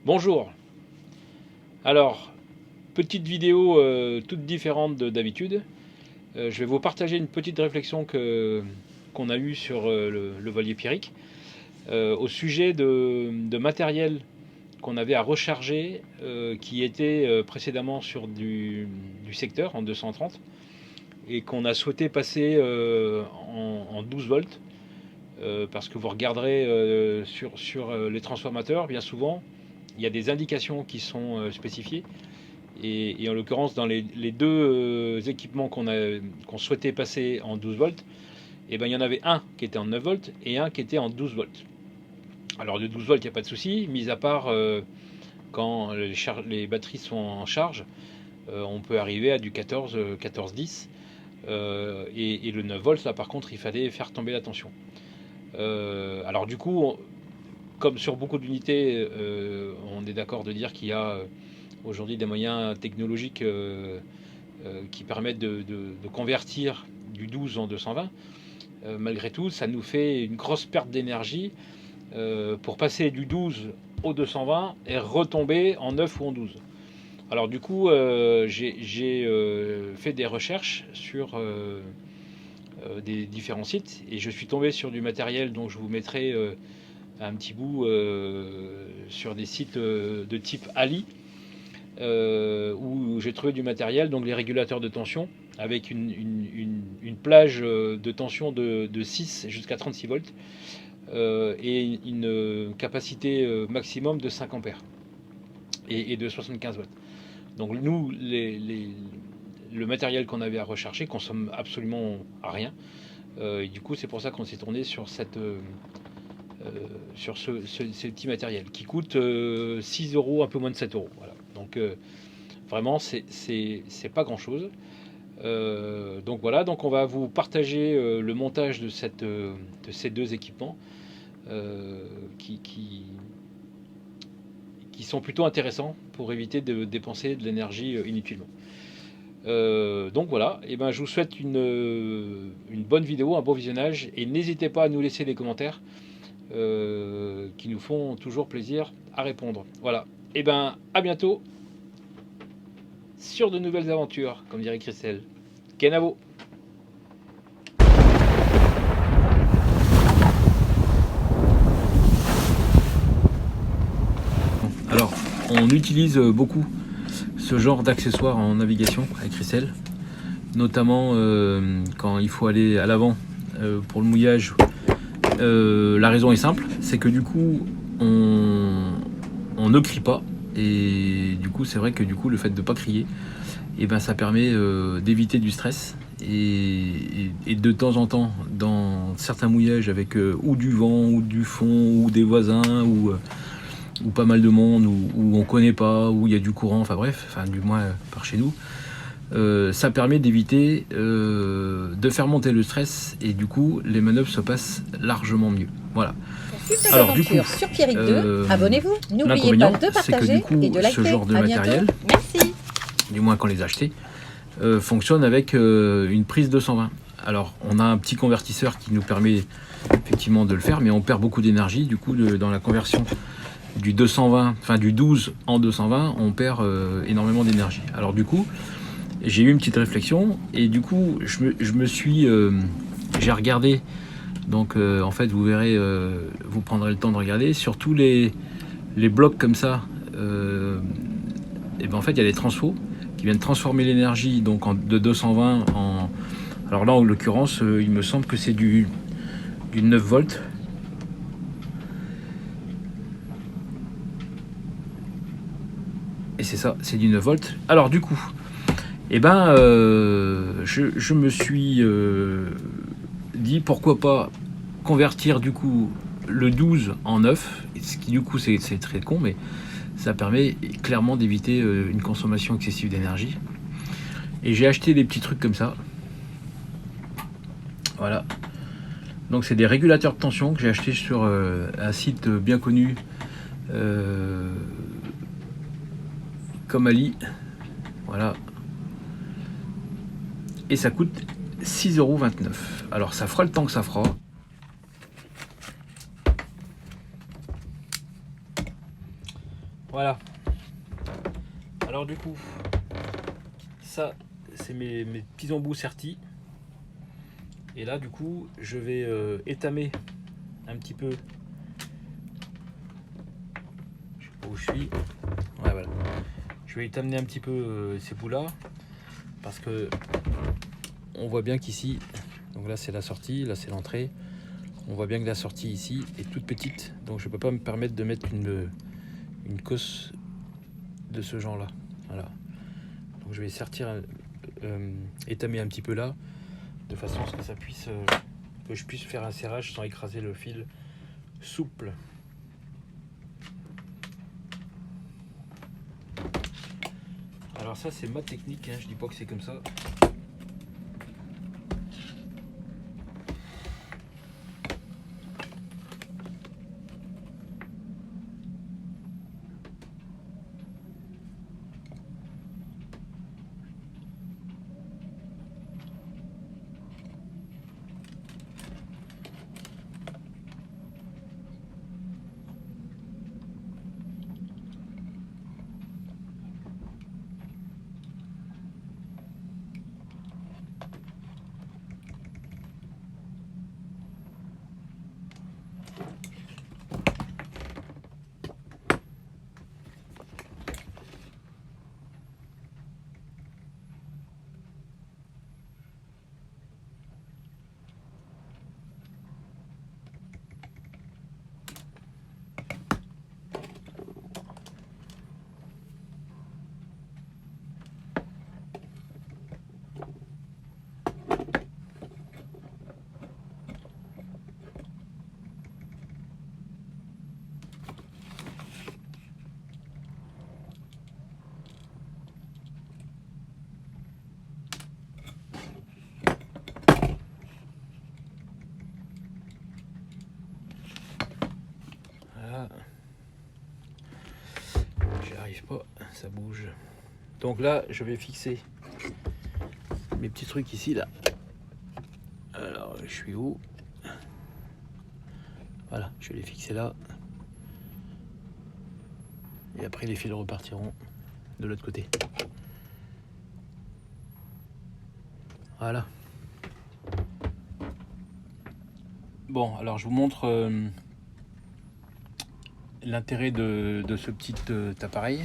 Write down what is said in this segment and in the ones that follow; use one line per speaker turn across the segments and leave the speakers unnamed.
Bonjour. Alors, petite vidéo toute différente d'habitude. Je vais vous partager une petite réflexion qu'on a eue sur le voilier Pierrick au sujet de matériel qu'on avait à recharger qui était précédemment sur du secteur en 230 et qu'on a souhaité passer en 12 volts parce que vous regarderez sur les transformateurs, bien souvent, il y a des indications qui sont spécifiées. Et en l'occurrence, dans les deux équipements qu'on souhaitait passer en 12 volts, et ben, il y en avait un qui était en 9 volts et un qui était en 12 volts. Alors, le 12 volts, il n'y a pas de souci, mis à part quand les batteries sont en charge, on peut arriver à du 14, 14-10. Et le 9 volts, là, par contre, il fallait faire tomber la tension. Alors, du coup, comme sur beaucoup d'unités, on est d'accord de dire qu'il y a aujourd'hui des moyens technologiques qui permettent de convertir du 12 en 220. Malgré tout, ça nous fait une grosse perte d'énergie pour passer du 12 au 220 et retomber en 9 ou en 12. Alors du coup, j'ai fait des recherches sur des différents sites et je suis tombé sur du matériel dont je vous mettrai un petit bout sur des sites de type Ali, où j'ai trouvé du matériel, donc les régulateurs de tension, avec une plage de tension de 6 jusqu'à 36 volts, et une capacité maximum de 5 ampères et de 75 watts. Donc nous, le matériel qu'on avait à recharger consomme absolument rien. Et du coup, c'est pour ça qu'on s'est tourné sur sur ce petit matériel qui coûte 6 euros, un peu moins de 7 euros. Voilà. Donc vraiment, c'est pas grand chose. Donc voilà, donc on va vous partager le montage de ces deux équipements qui sont plutôt intéressants pour éviter de dépenser de l'énergie inutilement. Donc voilà, et ben je vous souhaite une bonne vidéo, un bon visionnage, et n'hésitez pas à nous laisser des commentaires qui nous font toujours plaisir à répondre. Voilà, et ben à bientôt sur de nouvelles aventures, comme dirait Christelle. Kenavo. Alors, on utilise beaucoup ce genre d'accessoires en navigation avec Christelle, notamment quand il faut aller à l'avant pour le mouillage. La raison est simple, c'est que du coup on ne crie pas, et du coup c'est vrai que du coup le fait de ne pas crier, et ben ça permet d'éviter du stress, et de temps en temps dans certains mouillages avec ou du vent ou du fond ou des voisins ou pas mal de monde, où on connaît pas, où il y a du courant, enfin bref, enfin du moins par chez nous, ça permet d'éviter de faire monter le stress, et du coup les manœuvres se passent largement mieux. Voilà.
Alors du coup, sur Pierrick 2, abonnez-vous, n'oubliez pas de partager et de liker.
Ce genre de matériel,
merci.
Du moins quand les acheter, fonctionne avec une prise 220. Alors on a un petit convertisseur qui nous permet effectivement de le faire, mais on perd beaucoup d'énergie du coup dans la conversion du 220, enfin du 12 en 220, on perd énormément d'énergie. Alors du coup, j'ai eu une petite réflexion, et du coup je me suis j'ai regardé, donc en fait vous verrez, vous prendrez le temps de regarder sur tous les blocs comme ça, et ben en fait il y a des transfos qui viennent transformer l'énergie donc de 220 en, alors là en l'occurrence il me semble que c'est du 9 volts. Et c'est ça, c'est du 9 volts. Alors du coup, eh ben, je me suis dit pourquoi pas convertir du coup le 12 en 9, ce qui du coup c'est très con, mais ça permet clairement d'éviter une consommation excessive d'énergie. Et j'ai acheté des petits trucs comme ça. Voilà. Donc c'est des régulateurs de tension que j'ai acheté sur un site bien connu comme Ali. Voilà. Et ça coûte 6,29 €. Alors ça fera le temps que ça fera. Voilà. Alors du coup, ça c'est mes petits embouts sertis. Et là du coup, je vais étamer un petit peu. Je sais pas où je suis. Ouais, voilà. Je vais t'amener un petit peu ces bouts là parce que on voit bien qu'ici, donc là c'est la sortie, là c'est l'entrée. On voit bien que la sortie ici est toute petite, donc je peux pas me permettre de mettre une cosse de ce genre là. Voilà. Donc je vais étamer un petit peu là, de façon à ce que ça puisse, que je puisse faire un serrage sans écraser le fil souple. Alors ça c'est ma technique, hein, je dis pas que c'est comme ça. Voilà. J'y arrive pas, ça bouge. Donc là, je vais fixer mes petits trucs ici, là. Alors, je suis où? Voilà, je vais les fixer là. Et après, les fils repartiront de l'autre côté. Voilà. Bon, alors je vous montre l'intérêt de ce petit appareil.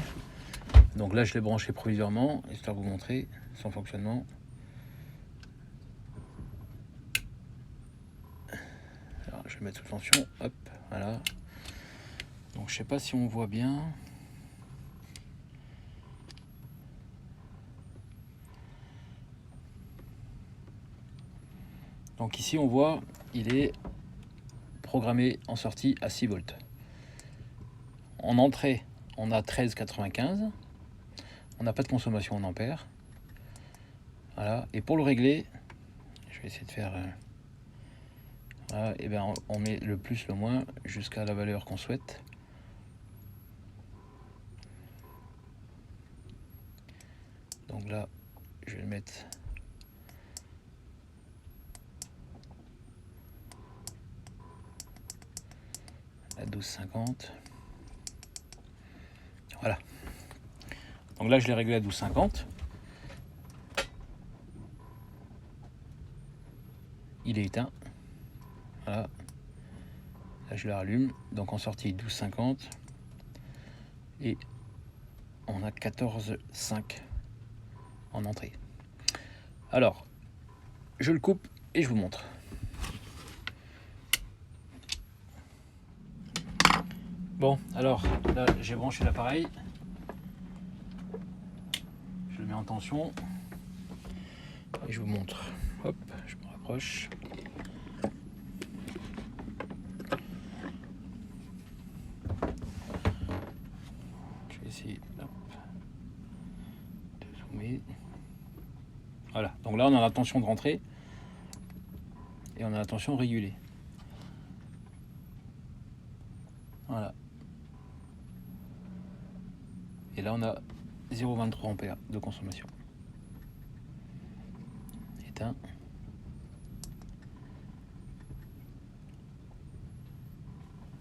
Donc là, je l'ai branché provisoirement, histoire de vous montrer son fonctionnement. Alors, je vais le mettre sous tension. Hop, voilà. Donc, je sais pas si on voit bien. Donc ici, on voit, il est programmé en sortie à 6 volts. En entrée, on a 13,95. On n'a pas de consommation en ampères. Voilà. Et pour le régler, je vais essayer de faire... voilà, et bien on met le plus, le moins, jusqu'à la valeur qu'on souhaite. Donc là, je vais le mettre... à 12,50. Voilà. Donc là, je l'ai réglé à 12,50. Il est éteint. Voilà. Là, je le rallume. Donc en sortie 12,50. Et on a 14,5 en entrée. Alors, je le coupe et je vous montre. Bon, alors là, j'ai branché l'appareil. Je le mets en tension. Et je vous montre. Hop, je me rapproche. Je vais essayer hop, de zoomer. Voilà, donc là on a la tension de rentrée et on a la tension régulée. Voilà. Et là on a 0,23 ampères de consommation. Éteint.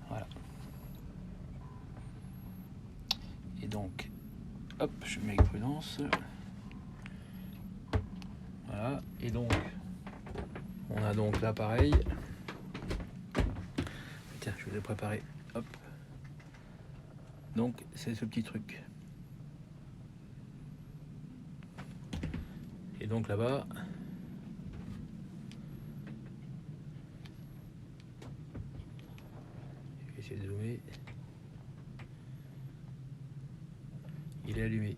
Voilà. donc, hop, je mets avec prudence. Voilà, et donc, on a donc là pareil. Tiens, je vous ai préparé, hop. Donc, c'est ce petit truc. Et donc là-bas, je vais essayer de zoomer. Il est allumé.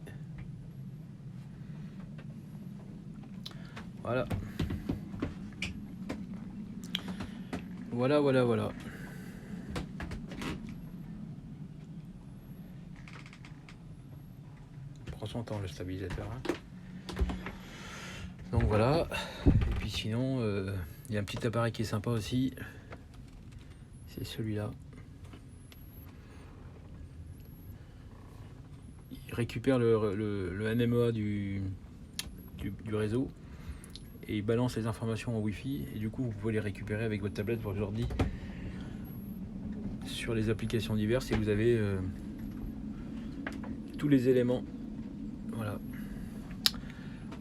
Voilà. Voilà. Il prend son temps le stabilisateur. Hein. Donc voilà. Et puis sinon, il y a un petit appareil qui est sympa aussi. C'est celui-là. Il récupère le NMEA du réseau et il balance les informations en Wi-Fi et du coup vous pouvez les récupérer avec votre tablette, votre ordi sur les applications diverses et vous avez tous les éléments. Voilà.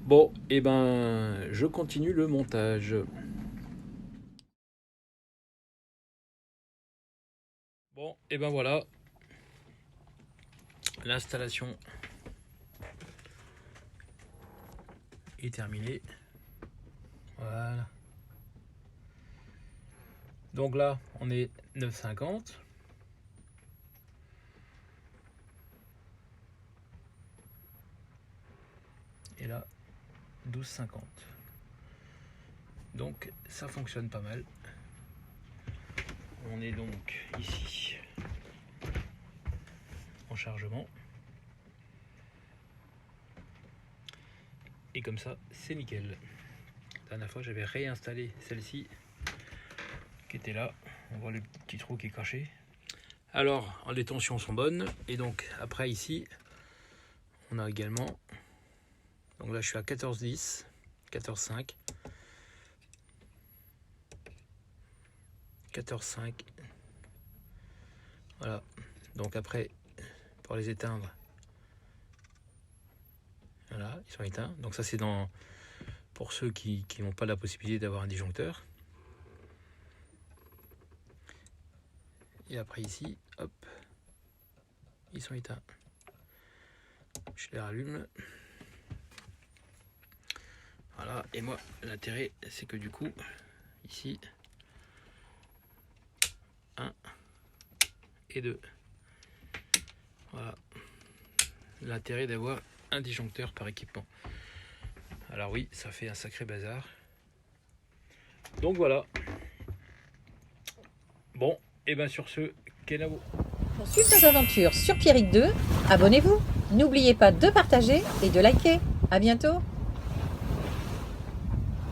Bon, et ben je continue le montage. Bon, et ben voilà. L'installation est terminée. Voilà. Donc là, on est 9,50. Et là, 12,50. Donc ça fonctionne pas mal. On est donc ici en chargement. Et comme ça, c'est nickel. La dernière fois, j'avais réinstallé celle-ci qui était là. On voit le petit trou qui est caché. Alors, les tensions sont bonnes. Et donc, après ici, on a également... Donc là, je suis à 14,10, 14,5, 14,5. Voilà. Donc après, pour les éteindre, voilà, ils sont éteints. Donc ça, c'est pour ceux qui n'ont pas la possibilité d'avoir un disjoncteur. Et après ici, hop, ils sont éteints. Je les rallume. Voilà, et moi, l'intérêt, c'est que du coup, ici, 1 et 2. Voilà. L'intérêt d'avoir un disjoncteur par équipement. Alors oui, ça fait un sacré bazar. Donc voilà. Bon, et bien sur ce, Kenavo.
Pour suivre nos aventures sur Pierrick 2, abonnez-vous. N'oubliez pas de partager et de liker. À bientôt.